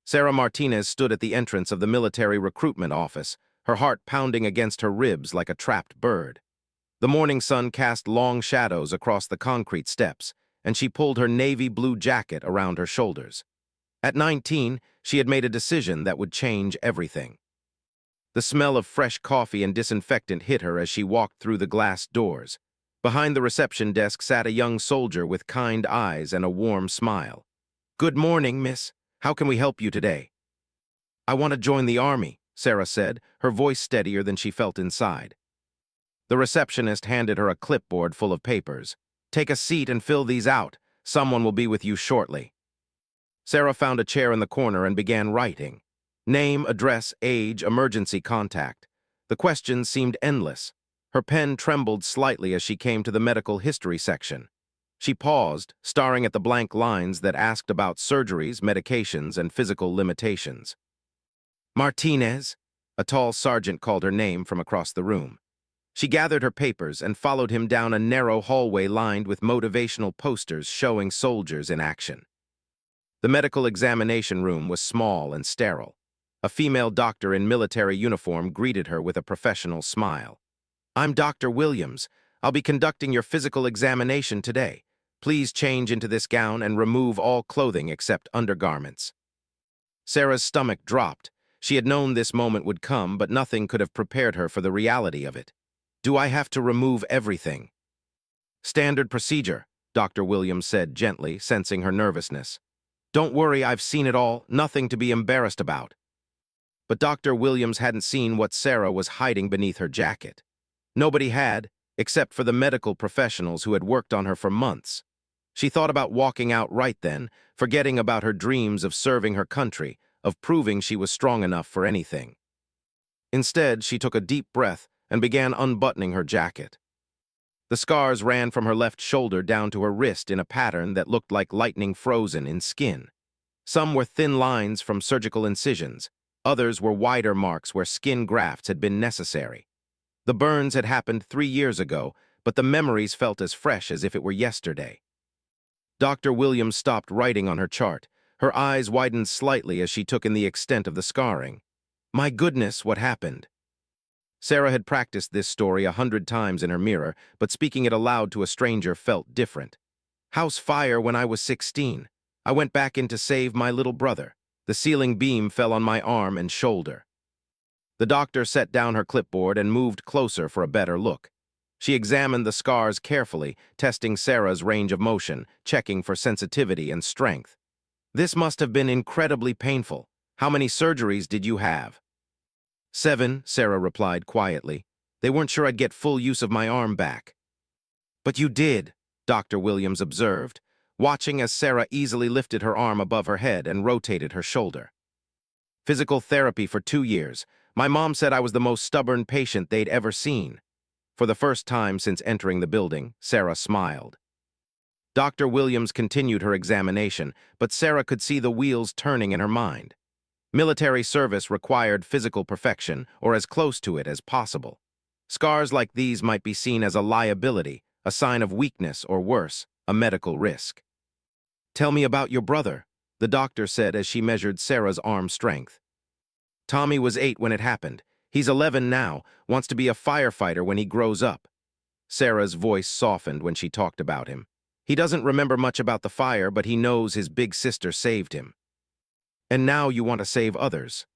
Sarah Martinez stood at the entrance of the military recruitment office, her heart pounding against her ribs like a trapped bird. The morning sun cast long shadows across the concrete steps, and she pulled her navy blue jacket around her shoulders. At 19, she had made a decision that would change everything. The smell of fresh coffee and disinfectant hit her as she walked through the glass doors. Behind the reception desk sat a young soldier with kind eyes and a warm smile. "Good morning, miss. How can we help you today?" "I want to join the army," Sarah said, her voice steadier than she felt inside. The receptionist handed her a clipboard full of papers. "Take a seat and fill these out. Someone will be with you shortly." Sarah found a chair in the corner and began writing. Name, address, age, emergency contact. The questions seemed endless. Her pen trembled slightly as she came to the medical history section. She paused, staring at the blank lines that asked about surgeries, medications, and physical limitations. "Martinez?" A tall sergeant called her name from across the room. She gathered her papers and followed him down a narrow hallway lined with motivational posters showing soldiers in action. The medical examination room was small and sterile. A female doctor in military uniform greeted her with a professional smile. "I'm Dr. Williams. I'll be conducting your physical examination today. Please change into this gown and remove all clothing except undergarments." Sarah's stomach dropped. She had known this moment would come, but nothing could have prepared her for the reality of it. "Do I have to remove everything?" "Standard procedure," Dr. Williams said gently, sensing her nervousness. "Don't worry, I've seen it all, nothing to be embarrassed about." But Dr. Williams hadn't seen what Sarah was hiding beneath her jacket. Nobody had, except for the medical professionals who had worked on her for months. She thought about walking out right then, forgetting about her dreams of serving her country, of proving she was strong enough for anything. Instead, she took a deep breath and began unbuttoning her jacket. The scars ran from her left shoulder down to her wrist in a pattern that looked like lightning frozen in skin. Some were thin lines from surgical incisions. Others were wider marks where skin grafts had been necessary. The burns had happened 3 years ago, but the memories felt as fresh as if it were yesterday. Dr. Williams stopped writing on her chart. Her eyes widened slightly as she took in the extent of the scarring. "My goodness, what happened?" Sarah had practiced this story 100 times in her mirror, but speaking it aloud to a stranger felt different. "House fire when I was 16. I went back in to save my little brother. The ceiling beam fell on my arm and shoulder." The doctor set down her clipboard and moved closer for a better look. She examined the scars carefully, testing Sarah's range of motion, checking for sensitivity and strength. "This must have been incredibly painful. How many surgeries did you have?" 7, Sarah replied quietly. "They weren't sure I'd get full use of my arm back." "But you did," Dr. Williams observed, watching as Sarah easily lifted her arm above her head and rotated her shoulder. "Physical therapy for 2 years. My mom said I was the most stubborn patient they'd ever seen." For the first time since entering the building, Sarah smiled. Dr. Williams continued her examination, but Sarah could see the wheels turning in her mind. Military service required physical perfection, or as close to it as possible. Scars like these might be seen as a liability, a sign of weakness, or worse, a medical risk. "Tell me about your brother," the doctor said as she measured Sarah's arm strength. "Tommy was 8 when it happened. He's 11 now, wants to be a firefighter when he grows up." Sarah's voice softened when she talked about him. "He doesn't remember much about the fire, but he knows his big sister saved him." "And now you want to save others?"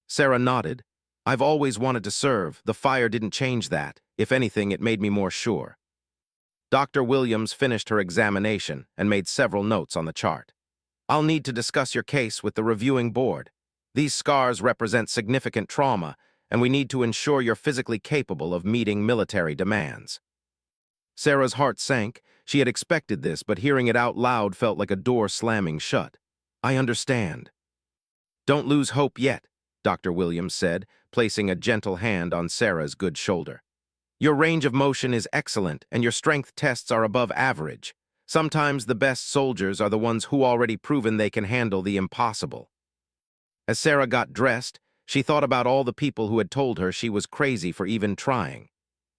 Sarah nodded. "I've always wanted to serve. The fire didn't change that. If anything, it made me more sure." Dr. Williams finished her examination and made several notes on the chart. "I'll need to discuss your case with the reviewing board. These scars represent significant trauma, and we need to ensure you're physically capable of meeting military demands." Sarah's heart sank. She had expected this, but hearing it out loud felt like a door slamming shut. "I understand." "Don't lose hope yet," Dr. Williams said, placing a gentle hand on Sarah's good shoulder. "Your range of motion is excellent, and your strength tests are above average. Sometimes the best soldiers are the ones who already proven they can handle the impossible." As Sarah got dressed, she thought about all the people who had told her she was crazy for even trying.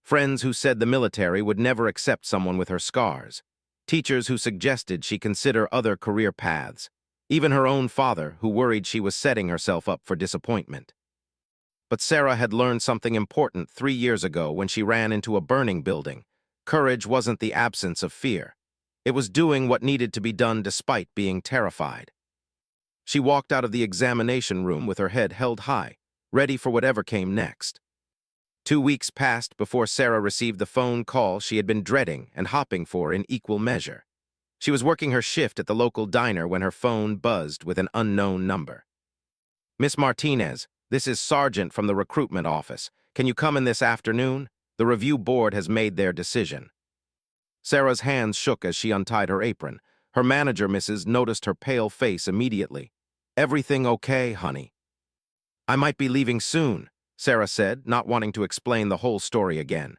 Friends who said the military would never accept someone with her scars. Teachers who suggested she consider other career paths. even her own father, who worried she was setting herself up for disappointment. But Sarah had learned something important 3 years ago when she ran into a burning building. Courage wasn't the absence of fear. It was doing what needed to be done despite being terrified. She walked out of the examination room with her head held high, ready for whatever came next. 2 weeks passed before Sarah received the phone call she had been dreading and hopping for in equal measure. She was working her shift at the local diner when her phone buzzed with an unknown number. "Miss Martinez, this is Sergeant from the recruitment office. Can you come in this afternoon? The review board has made their decision." Sarah's hands shook as she untied her apron. Her manager, Mrs., noticed her pale face immediately. "Everything okay, honey?" "I might be leaving soon," Sarah said, not wanting to explain the whole story again.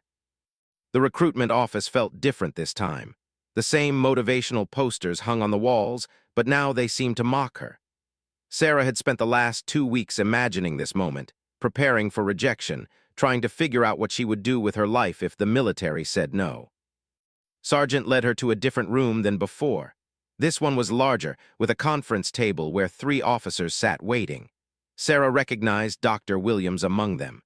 The recruitment office felt different this time. The same motivational posters hung on the walls, but now they seemed to mock her. Sarah had spent the last 2 weeks imagining this moment, preparing for rejection, trying to figure out what she would do with her life if the military said no. Sergeant led her to a different room than before. This one was larger, with a conference table where 3 officers sat waiting. Sarah recognized Dr. Williams among them.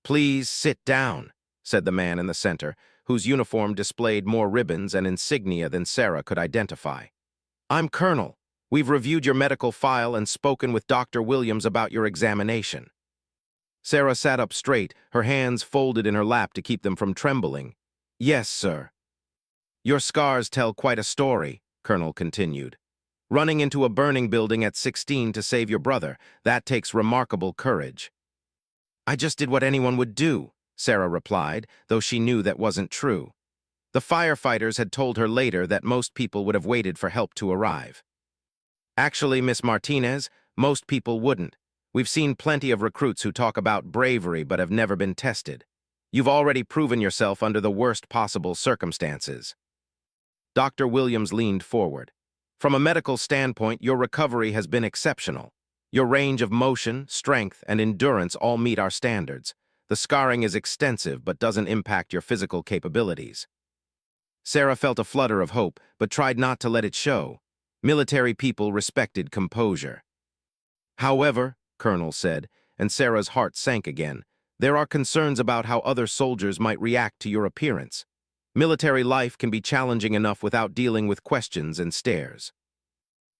"Please sit down," said the man in the center, whose uniform displayed more ribbons and insignia than Sarah could identify. "I'm Colonel. We've reviewed your medical file and spoken with Dr. Williams about your examination." Sarah sat up straight, her hands folded in her lap to keep them from trembling. "Yes, sir." "Your scars tell quite a story," Colonel continued. "Running into a burning building at 16 to save your brother, that takes remarkable courage." "I just did what anyone would do," Sarah replied, though she knew that wasn't true. The firefighters had told her later that most people would have waited for help to arrive. "Actually, Miss Martinez, most people wouldn't. We've seen plenty of recruits who talk about bravery but have never been tested. You've already proven yourself under the worst possible circumstances." Dr. Williams leaned forward. "From a medical standpoint, your recovery has been exceptional. Your range of motion, strength, and endurance all meet our standards. The scarring is extensive but doesn't impact your physical capabilities." Sarah felt a flutter of hope, but tried not to let it show. Military people respected composure. "However," Colonel said, and Sarah's heart sank again, "there are concerns about how other soldiers might react to your appearance. Military life can be challenging enough without dealing with questions and stares."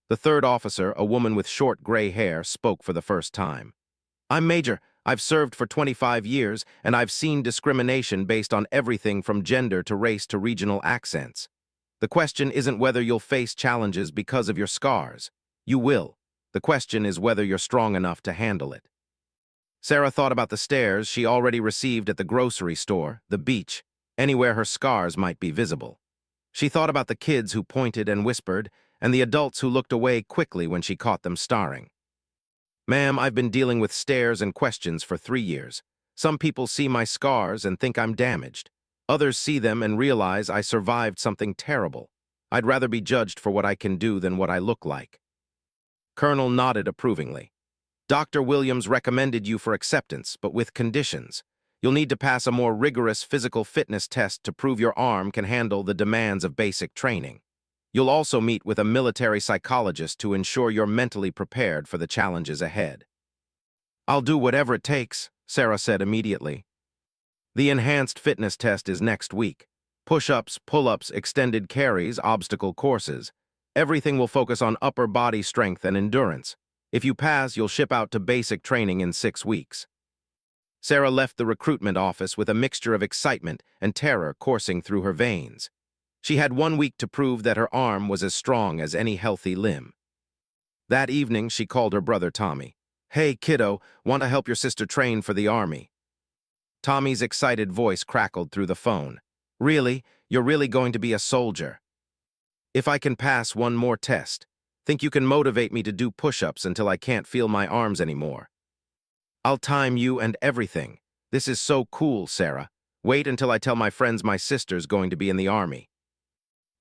The 3rd officer, a woman with short gray hair, spoke for the first time. "I'm Major. I've served for 25 years, and I've seen discrimination based on everything from gender to race to regional accents. The question isn't whether you'll face challenges because of your scars. You will. The question is whether you're strong enough to handle it." Sarah thought about the stares she already received at the grocery store, the beach, anywhere her scars might be visible. She thought about the kids who pointed and whispered, and the adults who looked away quickly when she caught them staring. "Ma'am, I've been dealing with stares and questions for 3 years. Some people see my scars and think I'm damaged. Others see them and realize I survived something terrible. I'd rather be judged for what I can do than what I look like." Colonel nodded approvingly. "Dr. Williams recommended you for acceptance, but with conditions. You'll need to pass a more rigorous physical fitness test to prove your arm can handle the demands of basic training. You'll also meet with a military psychologist to ensure you're mentally prepared for the challenges ahead." "I'll do whatever it takes," Sarah said immediately. "The enhanced fitness test is next week. Push-ups, pull-ups, extended carries, obstacle courses. Everything will focus on upper body strength and endurance. If you pass, you'll ship out to basic training in 6 weeks. Sarah left the recruitment office with a mixture of excitement and terror coursing through her veins. She had 1 week to prove that her arm was as strong as any healthy limb. That evening, she called her brother Tommy. "Hey, kiddo, want to help your sister train for the Army?" Tommy's excited voice crackled through the phone. "Really? You're really going to be a soldier?" "If I can pass one more test. Think you can motivate me to do push-ups until I can't feel my arms anymore?" "I'll time you and everything. This is so cool, Sarah. Wait until I tell my friends my sister's going to be in the Army."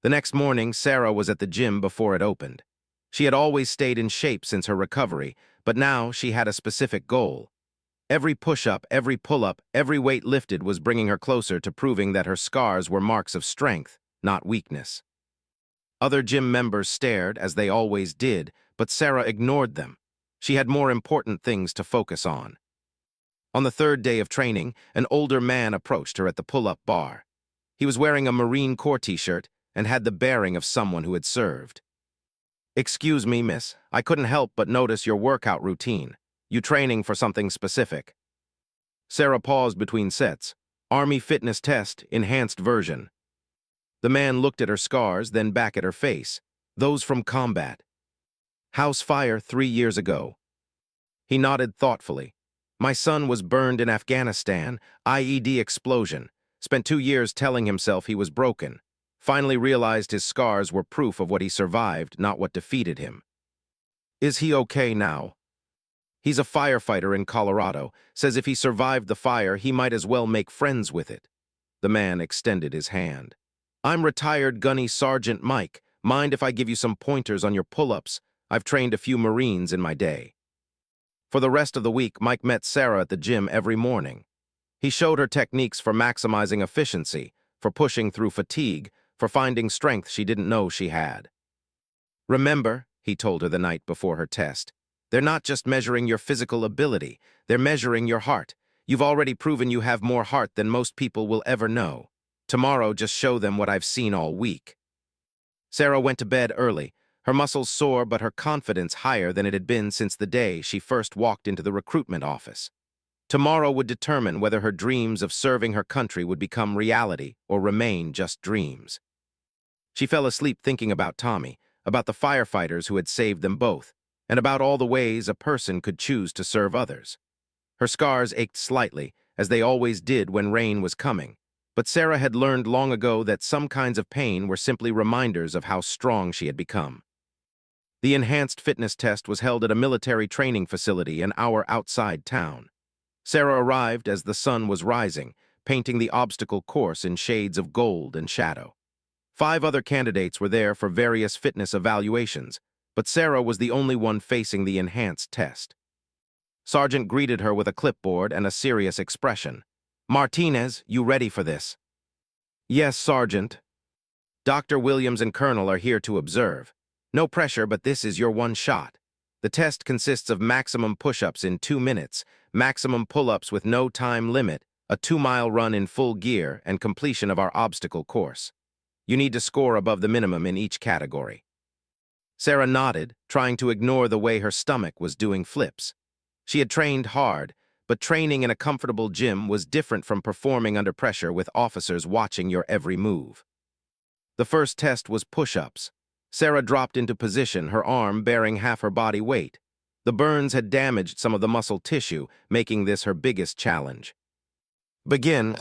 The next morning, Sarah was at the gym before it opened. She had always stayed in shape since her recovery, but now she had a specific goal. Every push-up, every pull-up, every weight lifted was bringing her closer to proving that her scars were marks of strength, not weakness. Other gym members stared, as they always did, but Sarah ignored them. She had more important things to focus on. On the third day of training, an older man approached her at the pull-up bar. He was wearing a Marine Corps t-shirt and had the bearing of someone who had served. "Excuse me, miss. I couldn't help but notice your workout routine. You training for something specific?" Sarah paused between sets. "Army fitness test, enhanced version." The man looked at her scars, then back at her face. "Those from combat. House fire 3 years ago." He nodded thoughtfully. "My son was burned in Afghanistan, IED explosion. Spent 2 years telling himself he was broken. Finally realized his scars were proof of what he survived, not what defeated him." "Is he okay now?" "He's a firefighter in Colorado. Says if he survived the fire, he might as well make friends with it." The man extended his hand. "I'm retired Gunny Sergeant Mike. Mind if I give you some pointers on your pull-ups? I've trained a few Marines in my day." For the rest of the week, Mike met Sarah at the gym every morning. He showed her techniques for maximizing efficiency, for pushing through fatigue, for finding strength she didn't know she had. "Remember," he told her the night before her test, "they're not just measuring your physical ability, they're measuring your heart. You've already proven you have more heart than most people will ever know. Tomorrow, just show them what I've seen all week." Sarah went to bed early, her muscles sore but her confidence higher than it had been since the day she first walked into the recruitment office. Tomorrow would determine whether her dreams of serving her country would become reality or remain just dreams. She fell asleep thinking about Tommy, about the firefighters who had saved them both, and about all the ways a person could choose to serve others. Her scars ached slightly, as they always did when rain was coming, but Sarah had learned long ago that some kinds of pain were simply reminders of how strong she had become. The enhanced fitness test was held at a military training facility an hour outside town. Sarah arrived as the sun was rising, painting the obstacle course in shades of gold and shadow. 5 other candidates were there for various fitness evaluations, but Sarah was the only one facing the enhanced test. Sergeant greeted her with a clipboard and a serious expression. "Martinez, you ready for this?" "Yes, Sergeant. Dr. Williams and Colonel are here to observe. No pressure, but this is your one shot. The test consists of maximum push-ups in 2 minutes, maximum pull-ups with no time limit, a 2-mile run in full gear, and completion of our obstacle course. You need to score above the minimum in each category." Sarah nodded, trying to ignore the way her stomach was doing flips. She had trained hard, but training in a comfortable gym was different from performing under pressure with officers watching your every move. The first test was push-ups. Sarah dropped into position, her arm bearing half her body weight. The burns had damaged some of the muscle tissue, making this her biggest challenge. "Begin."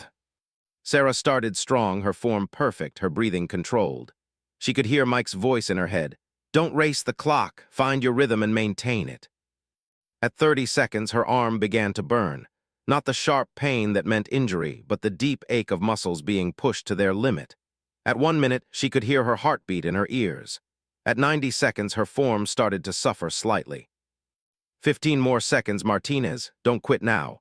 Sarah started strong, her form perfect, her breathing controlled. She could hear Mike's voice in her head. "Don't race the clock, find your rhythm and maintain it." At 30 seconds, her arm began to burn. Not the sharp pain that meant injury, but the deep ache of muscles being pushed to their limit. At 1 minute, she could hear her heartbeat in her ears. At 90 seconds, her form started to suffer slightly. 15 more seconds, Martinez. Don't quit now."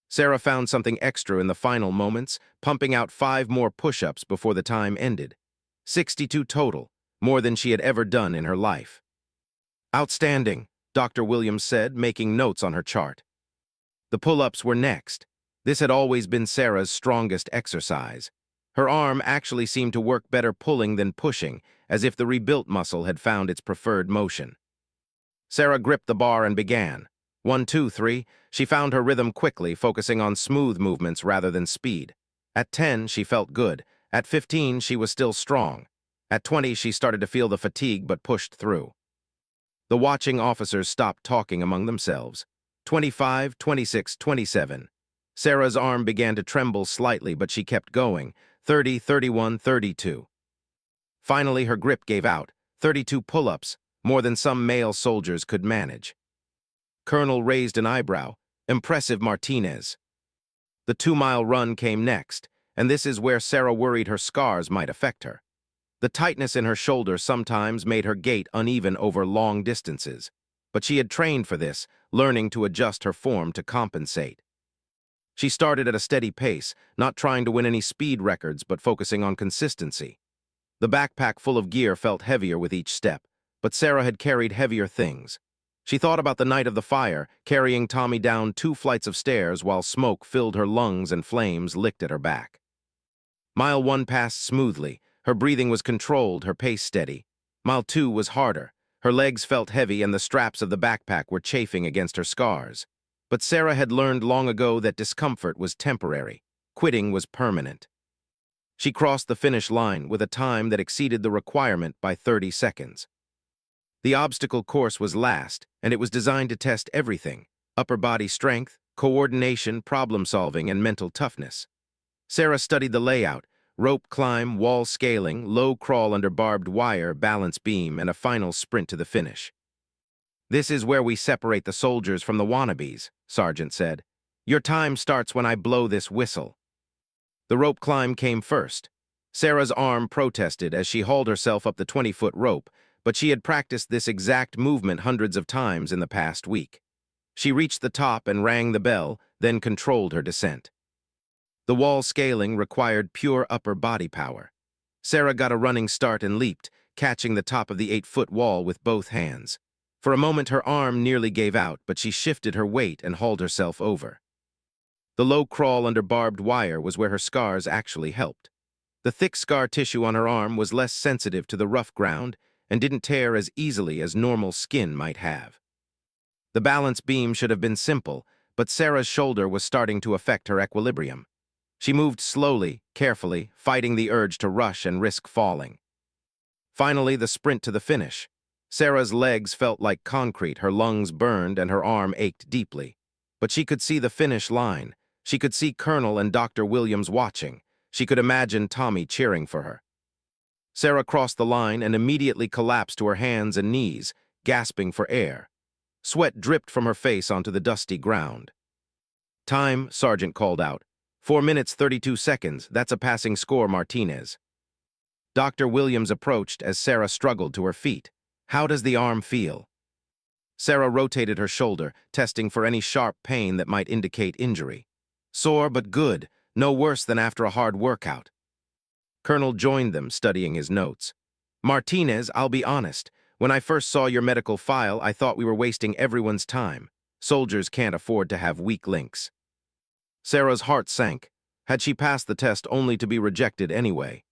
Sarah found something extra in the final moments, pumping out 5 more push-ups before the time ended. 62 total, more than she had ever done in her life. "Outstanding," Dr. Williams said, making notes on her chart. The pull-ups were next. This had always been Sarah's strongest exercise. Her arm actually seemed to work better pulling than pushing, as if the rebuilt muscle had found its preferred motion. Sarah gripped the bar and began. 1, 2, 3. She found her rhythm quickly, focusing on smooth movements rather than speed. At 10, she felt good. At 15, she was still strong. At 20, she started to feel the fatigue but pushed through. The watching officers stopped talking among themselves. 25, 26, 27. Sarah's arm began to tremble slightly, but she kept going. 30, 31, 32. Finally, her grip gave out. 32 pull-ups, more than some male soldiers could manage. Colonel raised an eyebrow. "Impressive, Martinez." The 2-mile run came next, and this is where Sarah worried her scars might affect her. The tightness in her shoulder sometimes made her gait uneven over long distances, but she had trained for this, learning to adjust her form to compensate. She started at a steady pace, not trying to win any speed records but focusing on consistency. The backpack full of gear felt heavier with each step. but Sarah had carried heavier things. She thought about the night of the fire, carrying Tommy down 2 flights of stairs while smoke filled her lungs and flames licked at her back. Mile 1 passed smoothly. Her breathing was controlled, her pace steady. Mile 2 was harder. Her legs felt heavy and the straps of the backpack were chafing against her scars. But Sarah had learned long ago that discomfort was temporary. Quitting was permanent. She crossed the finish line with a time that exceeded the requirement by 30 seconds. The obstacle course was last, and it was designed to test everything: upper body strength, coordination, problem-solving, and mental toughness. Sarah studied the layout: rope climb, wall scaling, low crawl under barbed wire, balance beam, and a final sprint to the finish. "This is where we separate the soldiers from the wannabes," Sergeant said. "Your time starts when I blow this whistle." The rope climb came first. Sarah's arm protested as she hauled herself up the 20-foot rope, but she had practiced this exact movement hundreds of times in the past week. She reached the top and rang the bell, then controlled her descent. The wall scaling required pure upper body power. Sarah got a running start and leaped, catching the top of the 8-foot wall with both hands. For a moment her arm nearly gave out, but she shifted her weight and hauled herself over. The low crawl under barbed wire was where her scars actually helped. The thick scar tissue on her arm was less sensitive to the rough ground and didn't tear as easily as normal skin might have. The balance beam should have been simple, but Sarah's shoulder was starting to affect her equilibrium. She moved slowly, carefully, fighting the urge to rush and risk falling. Finally, the sprint to the finish. Sarah's legs felt like concrete, her lungs burned, and her arm ached deeply. But she could see the finish line. She could see Colonel and Dr. Williams watching. She could imagine Tommy cheering for her. Sarah crossed the line and immediately collapsed to her hands and knees, gasping for air. Sweat dripped from her face onto the dusty ground. "Time," Sergeant called out. 4 minutes, 32 seconds. That's a passing score, Martinez. Dr. Williams approached as Sarah struggled to her feet. "How does the arm feel?" Sarah rotated her shoulder, testing for any sharp pain that might indicate injury. "Sore but good. No worse than after a hard workout." Colonel joined them, studying his notes. "Martinez, I'll be honest. When I first saw your medical file, I thought we were wasting everyone's time. Soldiers can't afford to have weak links." Sarah's heart sank. Had she passed the test only to be rejected anyway?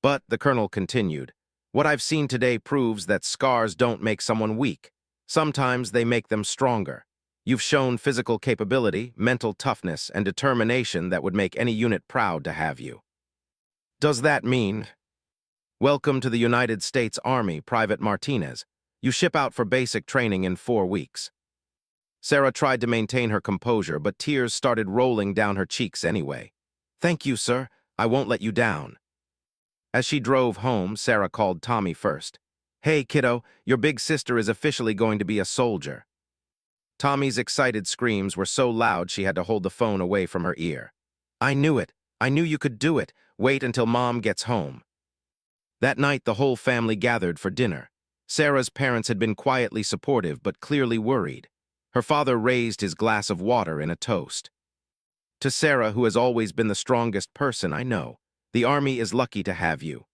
"But," the colonel continued, "what I've seen today proves that scars don't make someone weak. Sometimes they make them stronger. You've shown physical capability, mental toughness, and determination that would make any unit proud to have you." "Does that mean—" "Welcome to the United States Army, Private Martinez. You ship out for basic training in 4 weeks. Sarah tried to maintain her composure, but tears started rolling down her cheeks anyway. "Thank you, sir. I won't let you down." As she drove home, Sarah called Tommy first. "Hey, kiddo, your big sister is officially going to be a soldier." Tommy's excited screams were so loud she had to hold the phone away from her ear. "I knew it. I knew you could do it. Wait until Mom gets home." That night, the whole family gathered for dinner. Sarah's parents had been quietly supportive but clearly worried. Her father raised his glass of water in a toast. "To Sarah, who has always been the strongest person I know, the Army is lucky to have you."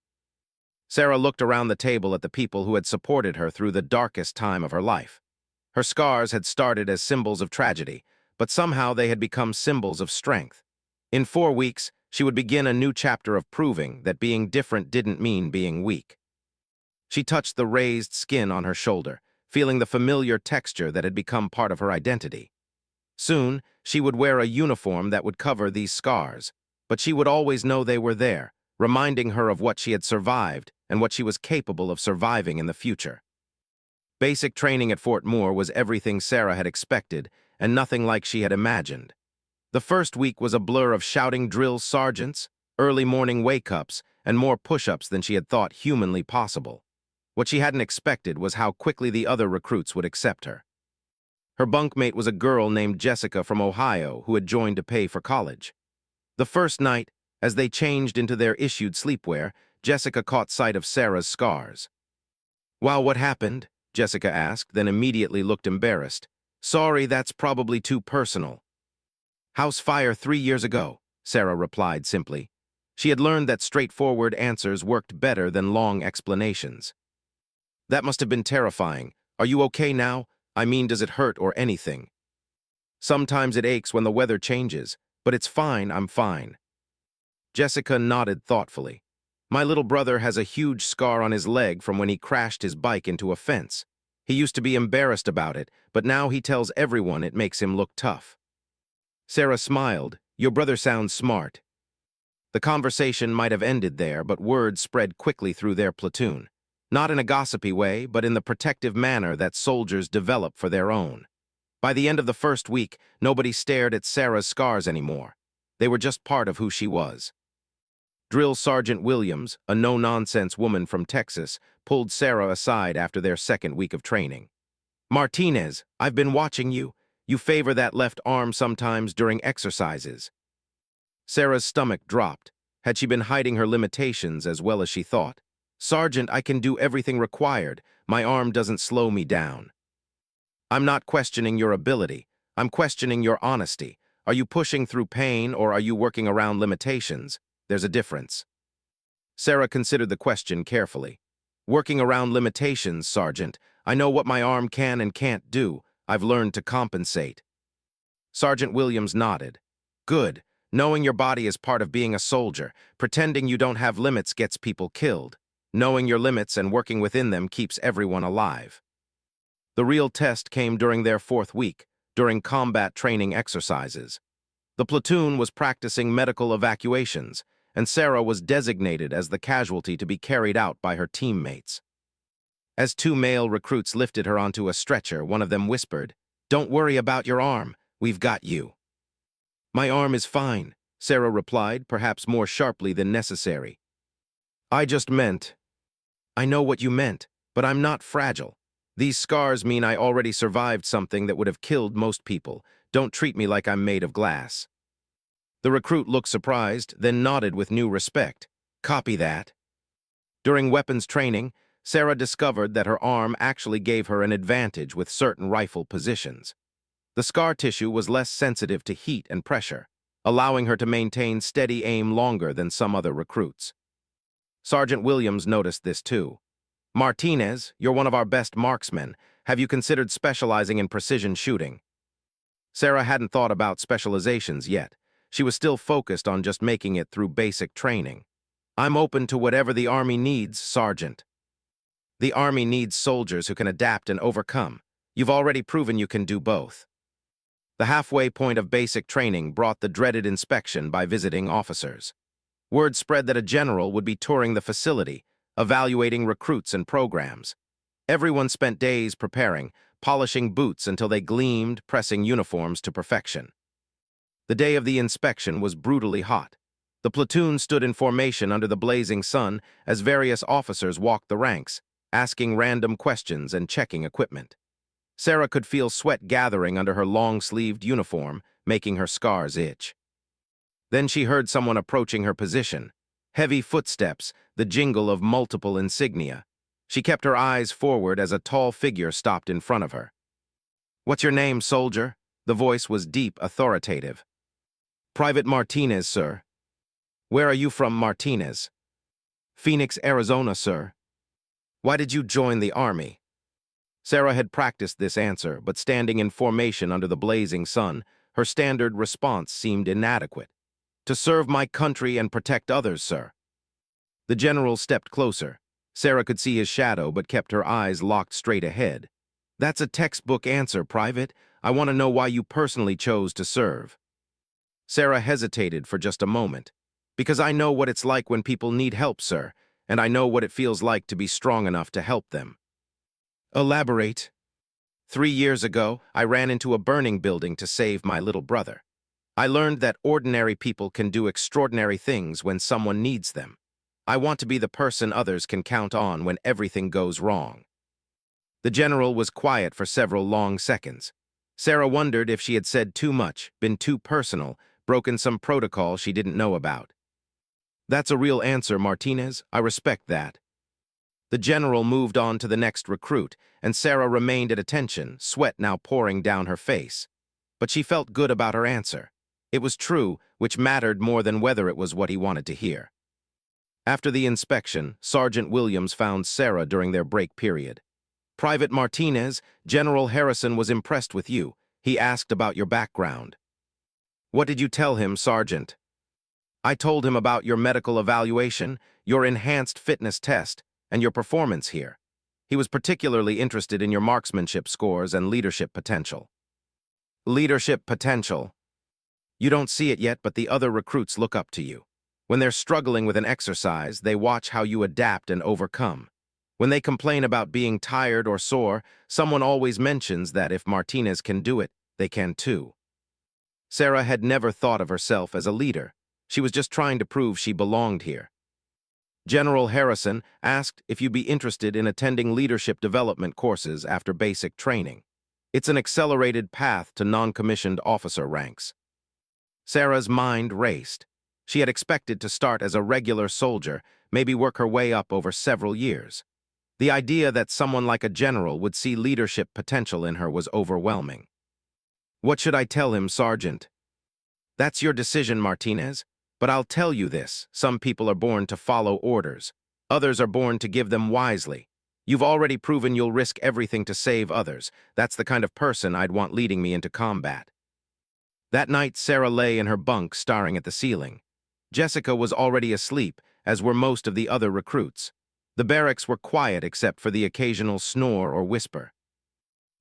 Sarah looked around the table at the people who had supported her through the darkest time of her life. Her scars had started as symbols of tragedy, but somehow they had become symbols of strength. In 4 weeks, she would begin a new chapter of proving that being different didn't mean being weak. She touched the raised skin on her shoulder, feeling the familiar texture that had become part of her identity. Soon, she would wear a uniform that would cover these scars, but she would always know they were there, reminding her of what she had survived and what she was capable of surviving in the future. Basic training at Fort Moore was everything Sarah had expected and nothing like she had imagined. The first week was a blur of shouting drill sergeants, early morning wake-ups, and more push-ups than she had thought humanly possible. What she hadn't expected was how quickly the other recruits would accept her. Her bunkmate was a girl named Jessica from Ohio who had joined to pay for college. The first night, as they changed into their issued sleepwear, Jessica caught sight of Sarah's scars. "Wow, what happened?" Jessica asked, then immediately looked embarrassed. "Sorry, that's probably too personal." "House fire 3 years ago," Sarah replied simply. She had learned that straightforward answers worked better than long explanations. That must have been terrifying. Are you okay now? I mean, does it hurt or anything? Sometimes it aches when the weather changes, but it's fine, I'm fine. Jessica nodded thoughtfully. My little brother has a huge scar on his leg from when he crashed his bike into a fence. He used to be embarrassed about it, but now he tells everyone it makes him look tough. Sarah smiled. Your brother sounds smart. The conversation might have ended there, but word spread quickly through their platoon. Not in a gossipy way, but in the protective manner that soldiers develop for their own. By the end of the first week, nobody stared at Sarah's scars anymore. They were just part of who she was. Drill Sergeant Williams, a no-nonsense woman from Texas, pulled Sarah aside after their second week of training. Martinez, I've been watching you. You favor that left arm sometimes during exercises. Sarah's stomach dropped. Had she been hiding her limitations as well as she thought? Sergeant, I can do everything required. My arm doesn't slow me down. I'm not questioning your ability. I'm questioning your honesty. Are you pushing through pain or are you working around limitations? There's a difference. Sarah considered the question carefully. Working around limitations, Sergeant. I know what my arm can and can't do. I've learned to compensate. Sergeant Williams nodded. Good. Knowing your body is part of being a soldier. Pretending you don't have limits gets people killed. Knowing your limits and working within them keeps everyone alive. The real test came during their fourth week, during combat training exercises. The platoon was practicing medical evacuations, and Sarah was designated as the casualty to be carried out by her teammates. As two male recruits lifted her onto a stretcher, one of them whispered, "Don't worry about your arm. We've got you." "My arm is fine," Sarah replied, perhaps more sharply than necessary. "I just meant—" "I know what you meant, but I'm not fragile. These scars mean I already survived something that would have killed most people. Don't treat me like I'm made of glass." The recruit looked surprised, then nodded with new respect. "Copy that." During weapons training, Sarah discovered that her arm actually gave her an advantage with certain rifle positions. The scar tissue was less sensitive to heat and pressure, allowing her to maintain steady aim longer than some other recruits. Sergeant Williams noticed this too. "Martinez, you're one of our best marksmen. Have you considered specializing in precision shooting?" Sarah hadn't thought about specializations yet. She was still focused on just making it through basic training. "I'm open to whatever the Army needs, Sergeant." "The Army needs soldiers who can adapt and overcome. You've already proven you can do both." The halfway point of basic training brought the dreaded inspection by visiting officers. Word spread that a general would be touring the facility, evaluating recruits and programs. Everyone spent days preparing, polishing boots until they gleamed, pressing uniforms to perfection. The day of the inspection was brutally hot. The platoon stood in formation under the blazing sun as various officers walked the ranks, asking random questions and checking equipment. Sarah could feel sweat gathering under her long-sleeved uniform, making her scars itch. Then she heard someone approaching her position. Heavy footsteps, the jingle of multiple insignia. She kept her eyes forward as a tall figure stopped in front of her. "What's your name, soldier?" The voice was deep, authoritative. "Private Martinez, sir." "Where are you from, Martinez?" "Phoenix, Arizona, sir." "Why did you join the Army?" Sarah had practiced this answer, but standing in formation under the blazing sun, her standard response seemed inadequate. "To serve my country and protect others, sir." The general stepped closer. Sarah could see his shadow, but kept her eyes locked straight ahead. "That's a textbook answer, Private. I want to know why you personally chose to serve." Sarah hesitated for just a moment. "Because I know what it's like when people need help, sir, and I know what it feels like to be strong enough to help them." "Elaborate." 3 years ago, I ran into a burning building to save my little brother. I learned that ordinary people can do extraordinary things when someone needs them. I want to be the person others can count on when everything goes wrong. The general was quiet for several long seconds. Sarah wondered if she had said too much, been too personal, broken some protocol she didn't know about. "That's a real answer, Martinez. I respect that." The general moved on to the next recruit, and Sarah remained at attention, sweat now pouring down her face. But she felt good about her answer. It was true, which mattered more than whether it was what he wanted to hear. After the inspection, Sergeant Williams found Sarah during their break period. "Private Martinez, General Harrison was impressed with you. He asked about your background." "What did you tell him, Sergeant?" "I told him about your medical evaluation, your enhanced fitness test, and your performance here. He was particularly interested in your marksmanship scores and leadership potential." "Leadership potential. You don't see it yet, but the other recruits look up to you. When they're struggling with an exercise, they watch how you adapt and overcome. When they complain about being tired or sore, someone always mentions that if Martinez can do it, they can too." Sarah had never thought of herself as a leader. She was just trying to prove she belonged here. "General Harrison asked if you'd be interested in attending leadership development courses after basic training. It's an accelerated path to non-commissioned officer ranks." Sarah's mind raced. She had expected to start as a regular soldier, maybe work her way up over several years. The idea that someone like a general would see leadership potential in her was overwhelming. "What should I tell him, Sergeant?" "That's your decision, Martinez. But I'll tell you this, some people are born to follow orders. Others are born to give them wisely. You've already proven you'll risk everything to save others. That's the kind of person I'd want leading me into combat." That night, Sarah lay in her bunk staring at the ceiling. Jessica was already asleep, as were most of the other recruits. The barracks were quiet except for the occasional snore or whisper.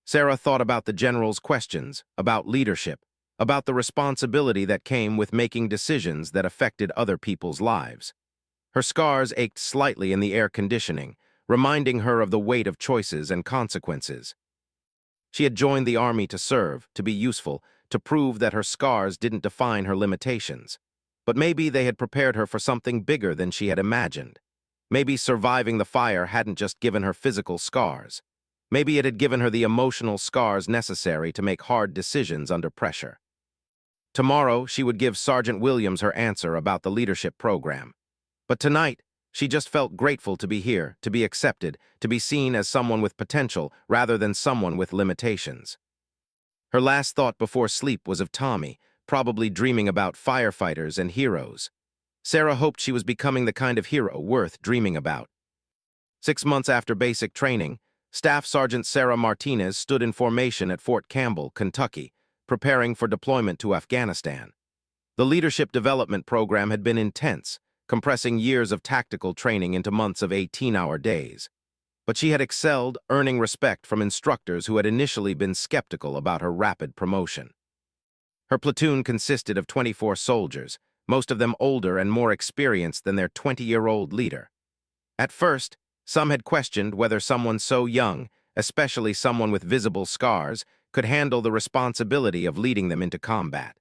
Sarah thought about the general's questions, about leadership, about the responsibility that came with making decisions that affected other people's lives. Her scars ached slightly in the air conditioning, reminding her of the weight of choices and consequences. She had joined the army to serve, to be useful, to prove that her scars didn't define her limitations. But maybe they had prepared her for something bigger than she had imagined. Maybe surviving the fire hadn't just given her physical scars. Maybe it had given her the emotional scars necessary to make hard decisions under pressure. Tomorrow, she would give Sergeant Williams her answer about the leadership program. But tonight, she just felt grateful to be here, to be accepted, to be seen as someone with potential rather than someone with limitations. Her last thought before sleep was of Tommy, probably dreaming about firefighters and heroes. Sarah hoped she was becoming the kind of hero worth dreaming about. 6 months after basic training, Staff Sergeant Sarah Martinez stood in formation at Fort Campbell, Kentucky, preparing for deployment to Afghanistan. The leadership development program had been intense, compressing years of tactical training into months of 18-hour days. But she had excelled, earning respect from instructors who had initially been skeptical about her rapid promotion. Her platoon consisted of 24 soldiers, most of them older and more experienced than their 20-year-old leader. At first, some had questioned whether someone so young, especially someone with visible scars, could handle the responsibility of leading them into combat.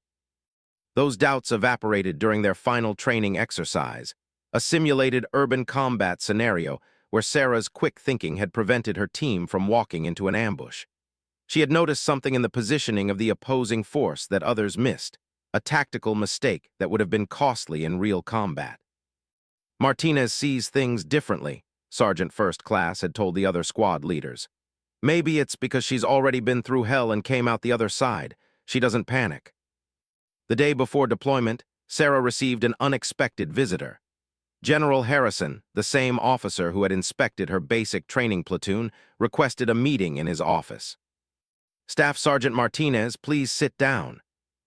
Those doubts evaporated during their final training exercise, a simulated urban combat scenario where Sarah's quick thinking had prevented her team from walking into an ambush. She had noticed something in the positioning of the opposing force that others missed, a tactical mistake that would have been costly in real combat. "Martinez sees things differently," Sergeant First Class had told the other squad leaders. "Maybe it's because she's already been through hell and came out the other side. She doesn't panic." The day before deployment, Sarah received an unexpected visitor. General Harrison, the same officer who had inspected her basic training platoon, requested a meeting in his office. "Staff Sergeant Martinez, please sit down."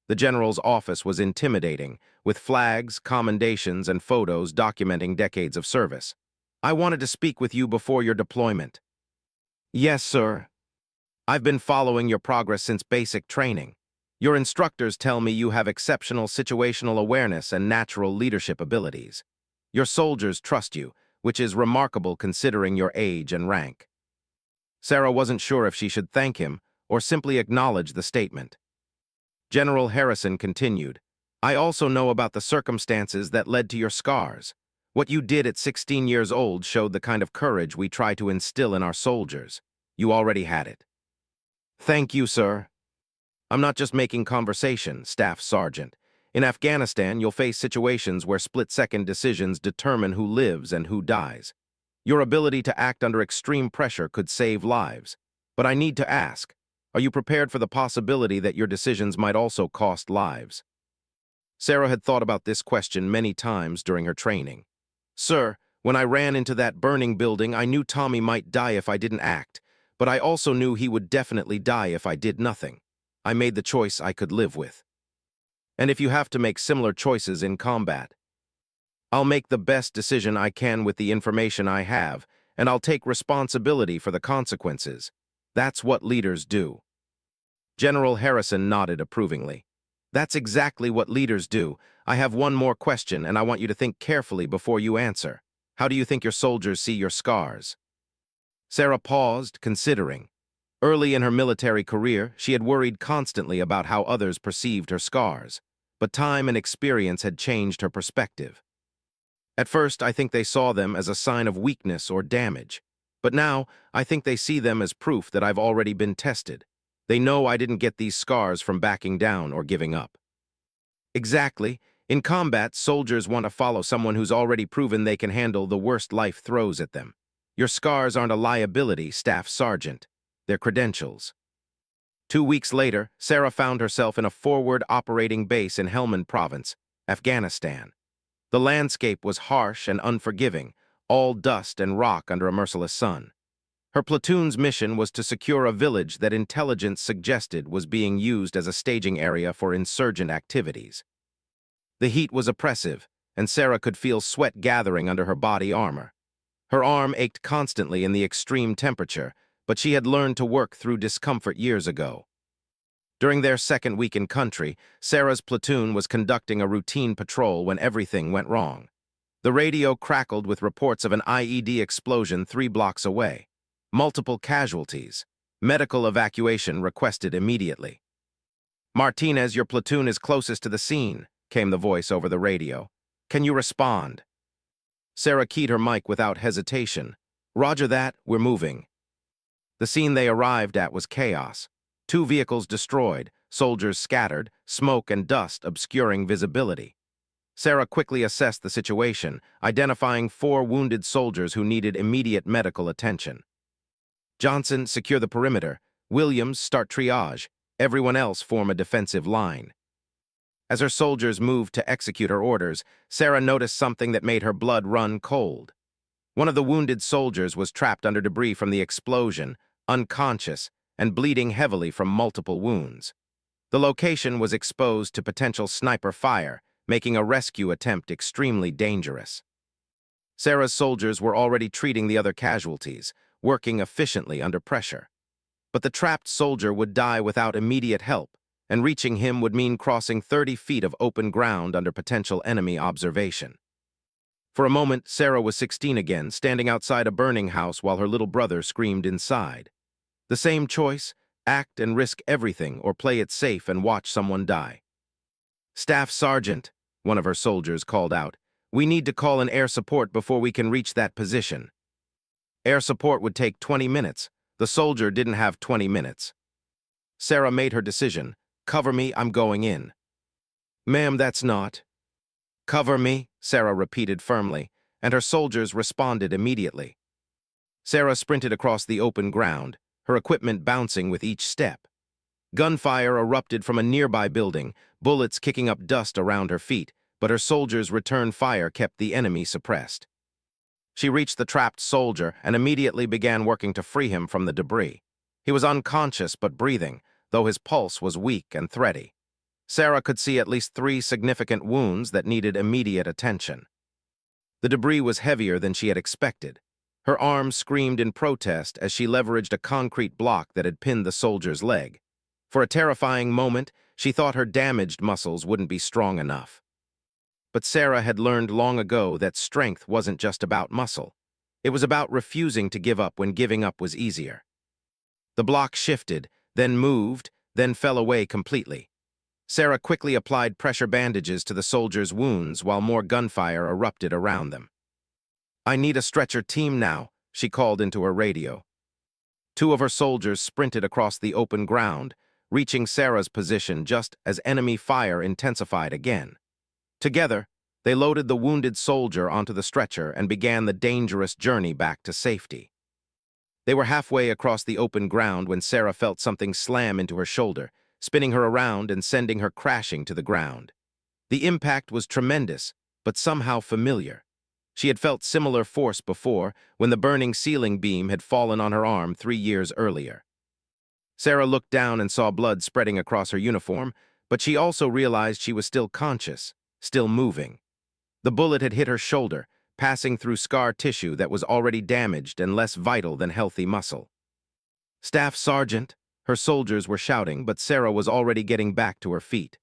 The general's office was intimidating, with flags, commendations, and photos documenting decades of service. "I wanted to speak with you before your deployment." "Yes, sir. I've been following your progress since basic training. Your instructors tell me you have exceptional situational awareness and natural leadership abilities. Your soldiers trust you, which is remarkable considering your age and rank." Sarah wasn't sure if she should thank him or simply acknowledge the statement. General Harrison continued, "I also know about the circumstances that led to your scars. What you did at 16 years old showed the kind of courage we try to instill in our soldiers. You already had it." "Thank you, sir. I'm not just making conversation, Staff Sergeant. In Afghanistan, you'll face situations where split-second decisions determine who lives and who dies. Your ability to act under extreme pressure could save lives. But I need to ask, are you prepared for the possibility that your decisions might also cost lives?" Sarah had thought about this question many times during her training. Sir, when I ran into that burning building, I knew Tommy might die if I didn't act, but I also knew he would definitely die if I did nothing. I made the choice I could live with. And if you have to make similar choices in combat, I'll make the best decision I can with the information I have, and I'll take responsibility for the consequences. That's what leaders do. General Harrison nodded approvingly. That's exactly what leaders do. I have one more question, and I want you to think carefully before you answer. How do you think your soldiers see your scars? Sarah paused, considering. Early in her military career, she had worried constantly about how others perceived her scars, but time and experience had changed her perspective. At first, I think they saw them as a sign of weakness or damage, but now I think they see them as proof that I've already been tested. They know I didn't get these scars from backing down or giving up. Exactly. In combat, soldiers want to follow someone who's already proven they can handle the worst life throws at them. Your scars aren't a liability, Staff Sergeant. They're credentials. 2 weeks later, Sarah found herself in a forward operating base in Helmand Province, Afghanistan. The landscape was harsh and unforgiving, all dust and rock under a merciless sun. Her platoon's mission was to secure a village that intelligence suggested was being used as a staging area for insurgent activities. The heat was oppressive, and Sarah could feel sweat gathering under her body armor. Her arm ached constantly in the extreme temperature, but she had learned to work through discomfort years ago. During their second week in country, Sarah's platoon was conducting a routine patrol when everything went wrong. The radio crackled with reports of an IED explosion 3 blocks away. Multiple casualties. Medical evacuation requested immediately. Martinez, your platoon is closest to the scene, came the voice over the radio. Can you respond? Sarah keyed her mic without hesitation. Roger that, we're moving. The scene they arrived at was chaos. 2 vehicles destroyed, soldiers scattered, smoke and dust obscuring visibility. Sarah quickly assessed the situation, identifying 4 wounded soldiers who needed immediate medical attention. Johnson, secure the perimeter. Williams, start triage. Everyone else form a defensive line. As her soldiers moved to execute her orders, Sarah noticed something that made her blood run cold. One of the wounded soldiers was trapped under debris from the explosion, unconscious, and bleeding heavily from multiple wounds. The location was exposed to potential sniper fire, making a rescue attempt extremely dangerous. Sarah's soldiers were already treating the other casualties, working efficiently under pressure. But the trapped soldier would die without immediate help, and reaching him would mean crossing 30 feet of open ground under potential enemy observation. For a moment, Sarah was 16 again, standing outside a burning house while her little brother screamed inside. The same choice: act and risk everything, or play it safe and watch someone die. Staff Sergeant, one of her soldiers called out, we need to call in air support before we can reach that position. Air support would take 20 minutes. The soldier didn't have 20 minutes. Sarah made her decision. Cover me, I'm going in. Ma'am, that's not. Cover me, Sarah repeated firmly, and her soldiers responded immediately. Sarah sprinted across the open ground, her equipment bouncing with each step. Gunfire erupted from a nearby building, bullets kicking up dust around her feet, but her soldiers' return fire kept the enemy suppressed. She reached the trapped soldier and immediately began working to free him from the debris. He was unconscious but breathing, though his pulse was weak and thready. Sarah could see at least 3 significant wounds that needed immediate attention. The debris was heavier than she had expected. Her arm screamed in protest as she leveraged a concrete block that had pinned the soldier's leg. For a terrifying moment, she thought her damaged muscles wouldn't be strong enough. But Sarah had learned long ago that strength wasn't just about muscle. It was about refusing to give up when giving up was easier. The block shifted, then moved, then fell away completely. Sarah quickly applied pressure bandages to the soldier's wounds while more gunfire erupted around them. I need a stretcher team now, she called into her radio. 2 of her soldiers sprinted across the open ground, reaching Sarah's position just as enemy fire intensified again. Together, they loaded the wounded soldier onto the stretcher and began the dangerous journey back to safety. They were halfway across the open ground when Sarah felt something slam into her shoulder, spinning her around and sending her crashing to the ground. The impact was tremendous, but somehow familiar. She had felt similar force before when the burning ceiling beam had fallen on her arm 3 years earlier. Sarah looked down and saw blood spreading across her uniform, but she also realized she was still conscious, still moving. The bullet had hit her shoulder, passing through scar tissue that was already damaged and less vital than healthy muscle. "Staff Sergeant," her soldiers were shouting, but Sarah was already getting back to her feet.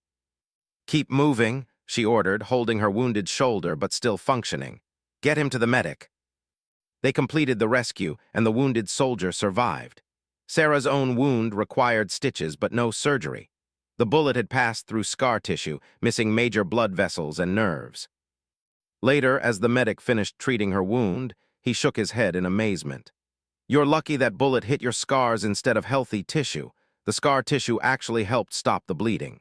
"Keep moving," she ordered, holding her wounded shoulder but still functioning. "Get him to the medic." They completed the rescue, and the wounded soldier survived. Sarah's own wound required stitches but no surgery. The bullet had passed through scar tissue, missing major blood vessels and nerves. Later, as the medic finished treating her wound, he shook his head in amazement. "You're lucky that bullet hit your scars instead of healthy tissue. The scar tissue actually helped stop the bleeding."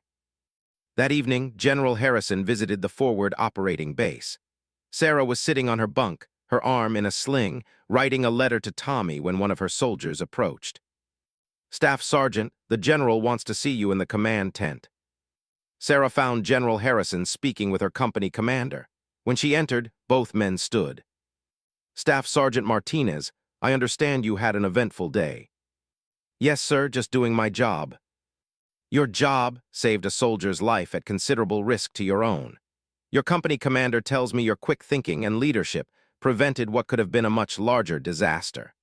That evening, General Harrison visited the forward operating base. Sarah was sitting on her bunk, her arm in a sling, writing a letter to Tommy when one of her soldiers approached. "Staff Sergeant, the general wants to see you in the command tent." Sarah found General Harrison speaking with her company commander. When she entered, both men stood. "Staff Sergeant Martinez, I understand you had an eventful day." "Yes, sir, just doing my job." "Your job saved a soldier's life at considerable risk to your own. Your company commander tells me your quick thinking and leadership prevented what could have been a much larger disaster."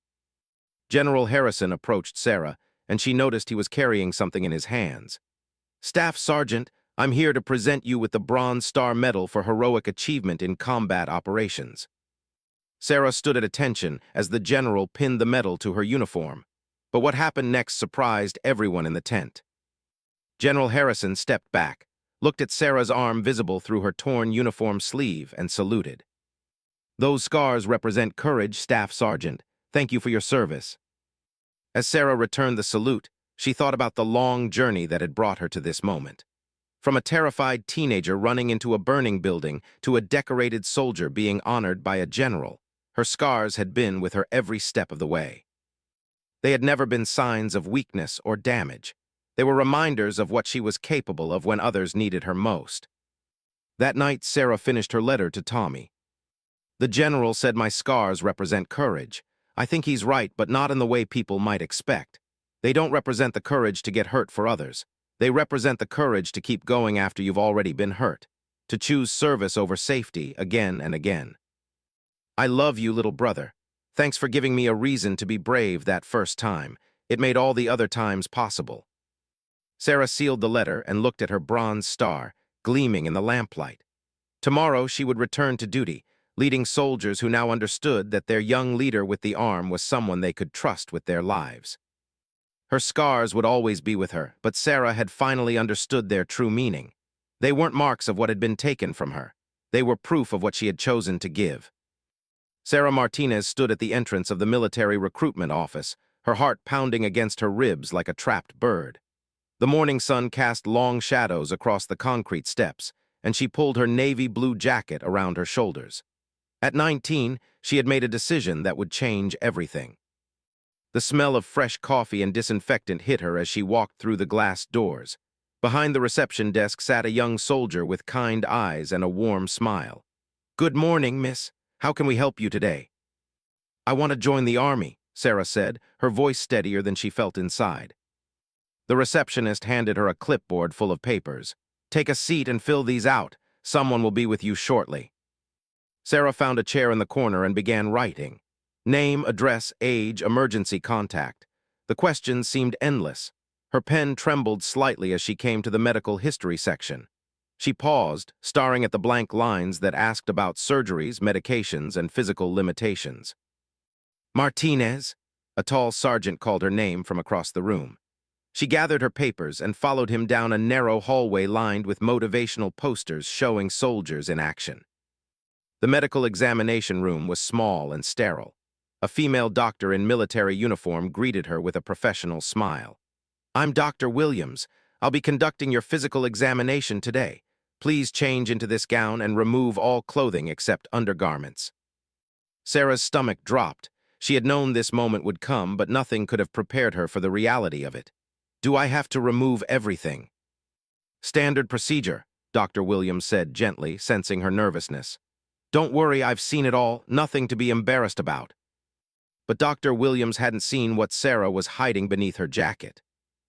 General Harrison approached Sarah, and she noticed he was carrying something in his hands. "Staff Sergeant, I'm here to present you with the Bronze Star Medal for heroic achievement in combat operations." Sarah stood at attention as the general pinned the medal to her uniform. But what happened next surprised everyone in the tent. General Harrison stepped back, looked at Sarah's arm visible through her torn uniform sleeve, and saluted. "Those scars represent courage, Staff Sergeant. Thank you for your service." As Sarah returned the salute, she thought about the long journey that had brought her to this moment. From a terrified teenager running into a burning building to a decorated soldier being honored by a general, her scars had been with her every step of the way. They had never been signs of weakness or damage. They were reminders of what she was capable of when others needed her most. That night, Sarah finished her letter to Tommy. "The general said my scars represent courage. I think he's right, but not in the way people might expect. They don't represent the courage to get hurt for others. They represent the courage to keep going after you've already been hurt, to choose service over safety again and again. I love you, little brother. Thanks for giving me a reason to be brave that first time. It made all the other times possible." Sarah sealed the letter and looked at her bronze star, gleaming in the lamplight. Tomorrow she would return to duty, leading soldiers who now understood that their young leader with the arm was someone they could trust with their lives. Her scars would always be with her, but Sarah had finally understood their true meaning. They weren't marks of what had been taken from her. They were proof of what she had chosen to give. Sarah Martinez stood at the entrance of the military recruitment office, her heart pounding against her ribs like a trapped bird. The morning sun cast long shadows across the concrete steps, and she pulled her navy blue jacket around her shoulders. At 19, she had made a decision that would change everything. The smell of fresh coffee and disinfectant hit her as she walked through the glass doors. Behind the reception desk sat a young soldier with kind eyes and a warm smile. "Good morning, miss. How can we help you today?" "I want to join the army," Sarah said, her voice steadier than she felt inside. The receptionist handed her a clipboard full of papers. "Take a seat and fill these out. Someone will be with you shortly." Sarah found a chair in the corner and began writing. Name, address, age, emergency contact. The questions seemed endless. Her pen trembled slightly as she came to the medical history section. She paused, staring at the blank lines that asked about surgeries, medications, and physical limitations. "Martinez," a tall sergeant called her name from across the room. She gathered her papers and followed him down a narrow hallway lined with motivational posters showing soldiers in action. The medical examination room was small and sterile. A female doctor in military uniform greeted her with a professional smile. "I'm Dr. Williams. I'll be conducting your physical examination today. Please change into this gown and remove all clothing except undergarments." Sarah's stomach dropped. She had known this moment would come, but nothing could have prepared her for the reality of it. "Do I have to remove everything?" "Standard procedure," Dr. Williams said gently, sensing her nervousness. Don't worry, I've seen it all, nothing to be embarrassed about. But Dr. Williams hadn't seen what Sarah was hiding beneath her jacket.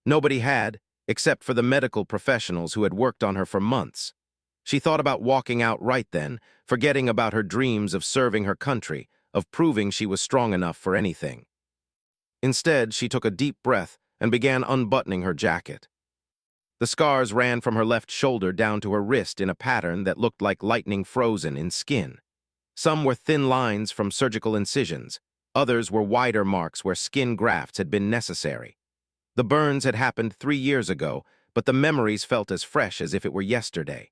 Nobody had, except for the medical professionals who had worked on her for months. She thought about walking out right then, forgetting about her dreams of serving her country, of proving she was strong enough for anything. Instead, she took a deep breath and began unbuttoning her jacket. The scars ran from her left shoulder down to her wrist in a pattern that looked like lightning frozen in skin. Some were thin lines from surgical incisions. Others were wider marks where skin grafts had been necessary. The burns had happened 3 years ago, but the memories felt as fresh as if it were yesterday.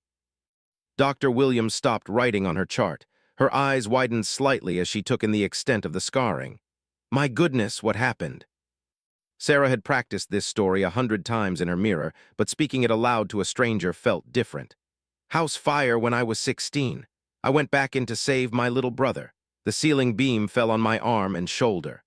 Dr. Williams stopped writing on her chart. Her eyes widened slightly as she took in the extent of the scarring. My goodness, what happened? Sarah had practiced this story 100 times in her mirror, but speaking it aloud to a stranger felt different. House fire when I was 16. I went back in to save my little brother. The ceiling beam fell on my arm and shoulder.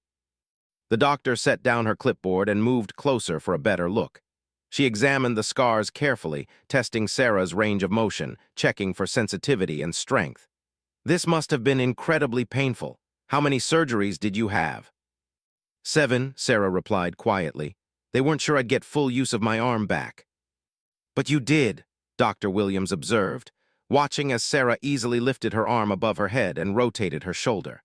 The doctor set down her clipboard and moved closer for a better look. She examined the scars carefully, testing Sarah's range of motion, checking for sensitivity and strength. This must have been incredibly painful. How many surgeries did you have? 7, Sarah replied quietly. They weren't sure I'd get full use of my arm back. But you did, Dr. Williams observed, watching as Sarah easily lifted her arm above her head and rotated her shoulder.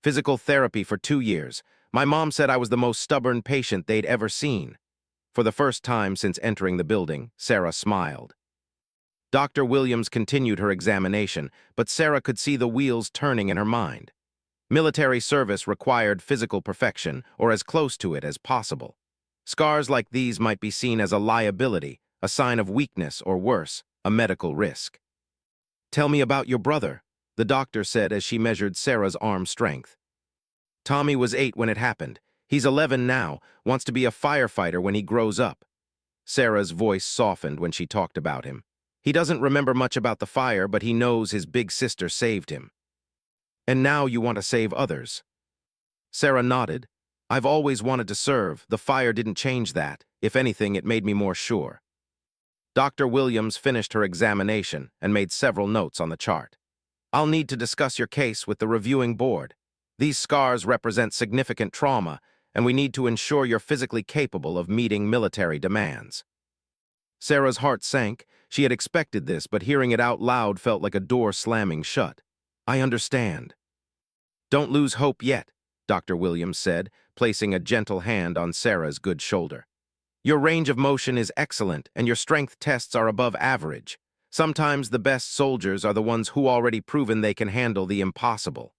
Physical therapy for 2 years. My mom said I was the most stubborn patient they'd ever seen. For the first time since entering the building, Sarah smiled. Dr. Williams continued her examination, but Sarah could see the wheels turning in her mind. Military service required physical perfection, or as close to it as possible. Scars like these might be seen as a liability, a sign of weakness, or worse, a medical risk. Tell me about your brother, the doctor said as she measured Sarah's arm strength. Tommy was 8 when it happened. He's 11 now, wants to be a firefighter when he grows up. Sarah's voice softened when she talked about him. He doesn't remember much about the fire, but he knows his big sister saved him. And now you want to save others. Sarah nodded. I've always wanted to serve. The fire didn't change that. If anything, it made me more sure. Dr. Williams finished her examination and made several notes on the chart. I'll need to discuss your case with the reviewing board. These scars represent significant trauma, and we need to ensure you're physically capable of meeting military demands. Sarah's heart sank. She had expected this, but hearing it out loud felt like a door slamming shut. I understand. Don't lose hope yet, Dr. Williams said, placing a gentle hand on Sarah's good shoulder. Your range of motion is excellent, and your strength tests are above average. Sometimes the best soldiers are the ones who already proven they can handle the impossible.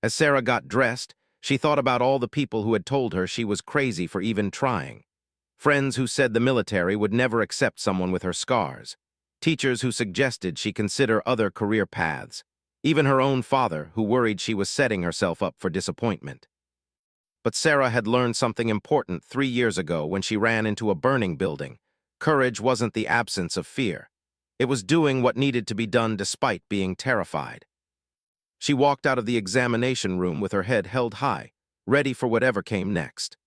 As Sarah got dressed, she thought about all the people who had told her she was crazy for even trying. Friends who said the military would never accept someone with her scars. Teachers who suggested she consider other career paths. Even her own father, who worried she was setting herself up for disappointment. But Sarah had learned something important 3 years ago when she ran into a burning building. Courage wasn't the absence of fear. It was doing what needed to be done despite being terrified. She walked out of the examination room with her head held high, ready for whatever came next.